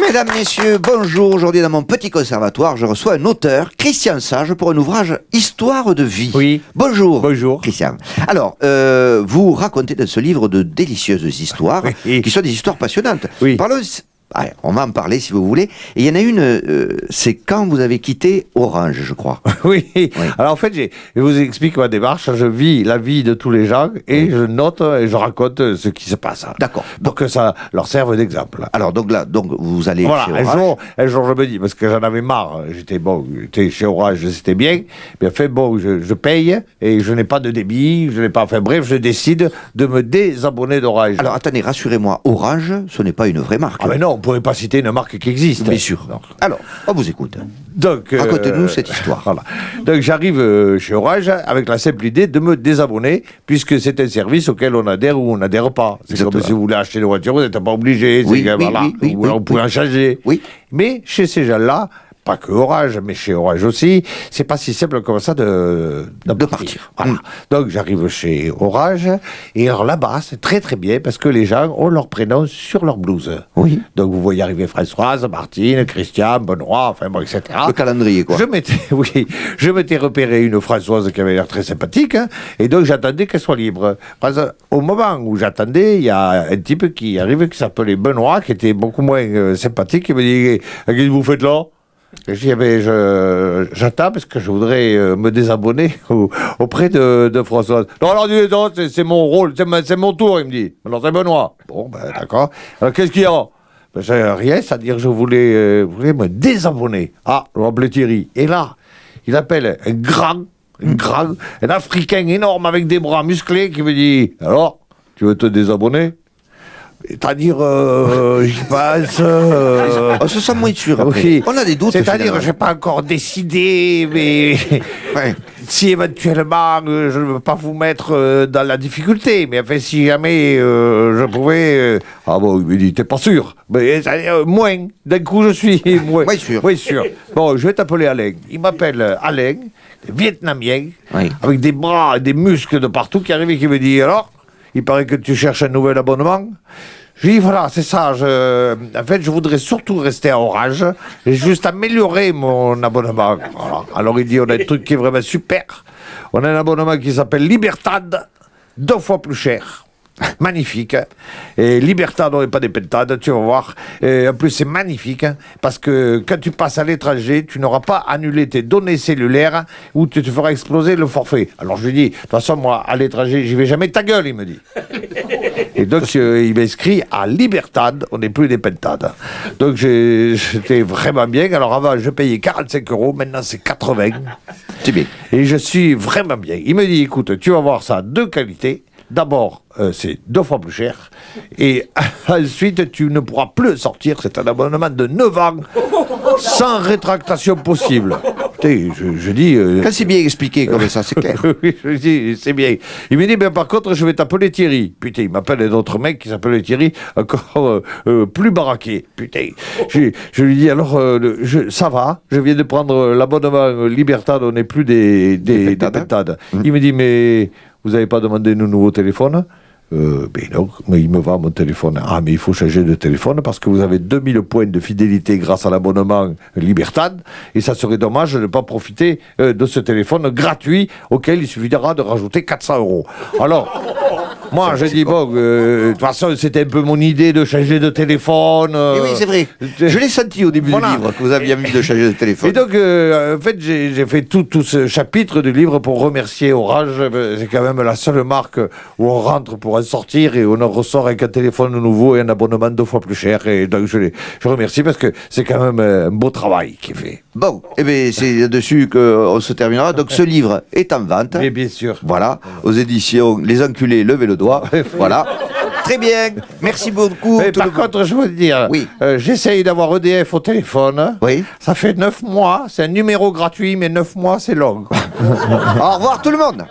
Mesdames, messieurs, bonjour. Aujourd'hui, dans mon petit conservatoire, je reçois un auteur, Christian Sage, pour un ouvrage Histoire de vie. Oui. Bonjour. Bonjour. Christian. Alors, vous racontez dans ce livre de délicieuses histoires, Oui. qui sont des histoires passionnantes. Oui. Parlons. Allez, on va en parler si vous voulez. Et il y en a une, c'est quand vous avez quitté Orange, je crois. Oui. Alors en fait, je vous explique ma démarche. Je vis la vie de tous les gens et je note et je raconte ce qui se passe. D'accord. Pour que ça leur serve d'exemple. Alors, donc là, vous allez Voilà, chez Orange. un jour, je me dis, parce que j'en avais marre, j'étais chez Orange, c'était bien, mais en fait, je paye et je n'ai pas de débit, enfin bref, je décide de me désabonner d'Orange. Alors, attendez, rassurez-moi, Orange, ce n'est pas une vraie marque. Ah mais non, on ne pourrait pas citer une marque qui existe. Bien sûr. Non. Alors, on vous écoute. Donc, racontez-nous cette histoire. Voilà. Donc j'arrive chez Orange avec la simple idée de me désabonner, puisque c'est un service auquel on adhère ou on n'adhère pas. C'est Exactement. comme si vous voulez acheter une voiture, vous n'êtes pas obligé. Oui, c'est, oui, voilà. oui, Ou alors oui, vous pouvez oui. en changer. Oui. Mais chez ces gens-là, pas que Orange, mais chez Orange aussi, c'est pas si simple comme ça de partir. Voilà. Donc j'arrive chez Orange, et alors là-bas, c'est très très bien, parce que les gens ont leur prénom sur leur blouse. Oui. Donc vous voyez arriver Françoise, Martine, Christian, Benoît, enfin bon, etc. Le calendrier, quoi. Je m'étais repéré une Françoise qui avait l'air très sympathique, hein, et donc j'attendais qu'elle soit libre. Parce qu'au moment où j'attendais, il y a un type qui arrive qui s'appelait Benoît, qui était beaucoup moins sympathique, qui me dit « Qu'est-ce que vous faites là ?» Je dis, j'attends parce que je voudrais me désabonner auprès de Françoise. Non, alors, non, c'est mon rôle, c'est mon tour, il me dit. Alors, c'est Benoît. Bon, ben, d'accord. Alors, qu'est-ce qu'il y a? Ben, j'ai rien, c'est-à-dire que je voulais me désabonner. Ah, je m'appelais Thierry. Et là, il appelle un Africain énorme avec des bras musclés qui me dit, alors, tu veux te désabonner? C'est-à-dire, j'y passe. On se sent moins sûr après. Oui. On a des doutes. C'est-à-dire, je n'ai pas encore décidé, mais Ouais. si éventuellement, je ne veux pas vous mettre dans la difficulté, mais enfin, si jamais je pouvais. Ah bon, il me dit, t'es pas sûr? Mais moins. D'un coup, je suis moins. Oui, sûr. Oui, sûr. Bon, je vais t'appeler Alain. Il m'appelle Alain, vietnamien, Oui. avec des bras et des muscles de partout, qui arrive et qui me dit, alors, il paraît que tu cherches un nouvel abonnement. Je dis, voilà, c'est ça. En fait, je voudrais surtout rester à Orange et juste améliorer mon abonnement. Voilà. Alors, il dit, on a un truc qui est vraiment super. On a un abonnement qui s'appelle Libertad, 2 fois plus cher. Magnifique. Hein. Et Libertad, on n'est pas des pentades, tu vas voir. Et en plus, c'est magnifique hein, parce que quand tu passes à l'étranger, tu n'auras pas annulé tes données cellulaires ou tu te feras exploser le forfait. Alors, je lui dis, de toute façon, moi, à l'étranger, j'y vais jamais, ta gueule, il me dit. Et donc, il m'inscrit à Libertad, on n'est plus des pentades. Donc, j'étais vraiment bien. Alors, avant, je payais 45 €, maintenant, c'est 80. C'est bien. Et je suis vraiment bien. Il me dit, écoute, tu vas voir ça, 2 qualités. D'abord, c'est 2 fois plus cher. Et ensuite, tu ne pourras plus sortir. C'est un abonnement de 9 ans, sans rétractation possible. Je dis... Quand c'est bien expliqué comme ça, c'est clair. Oui, je dis, c'est bien. Il me dit, ben, par contre, je vais t'appeler Thierry. Putain, il m'appelle un autre mec qui s'appelle Thierry, encore plus baraqué. Putain. Je lui dis, alors, ça va, je viens de prendre l'abonnement Libertad, on n'est plus des pentades. Il me dit, mais vous n'avez pas demandé un nouveau téléphone? Ben non, mais il me vend mon téléphone. Ah, mais il faut changer de téléphone parce que vous avez 2000 points de fidélité grâce à l'abonnement Libertad et ça serait dommage de ne pas profiter de ce téléphone gratuit auquel il suffira de rajouter 400 €. Alors, moi, je dis, bon, de toute façon, c'était un peu mon idée de changer de téléphone. Et oui, c'est vrai. Je l'ai senti au début du livre que vous aviez envie de changer de téléphone. Et donc, en fait, j'ai fait tout ce chapitre du livre pour remercier Orange. C'est quand même la seule marque où on rentre pour en sortir et on en ressort avec un téléphone nouveau et un abonnement 2 fois plus cher. Et donc, je remercie parce que c'est quand même un beau travail qui est fait. Bon, eh bien, c'est là-dessus qu'on se terminera. Donc, ce livre est en vente. Mais bien sûr. Voilà, aux éditions Les Enculés, levez le doigt. Voilà. Très bien. Merci beaucoup. Mais par contre, je veux dire, Oui. j'essaye d'avoir EDF au téléphone. Oui. Ça fait 9 mois. C'est un numéro gratuit, mais 9 mois, c'est long. Au revoir tout le monde.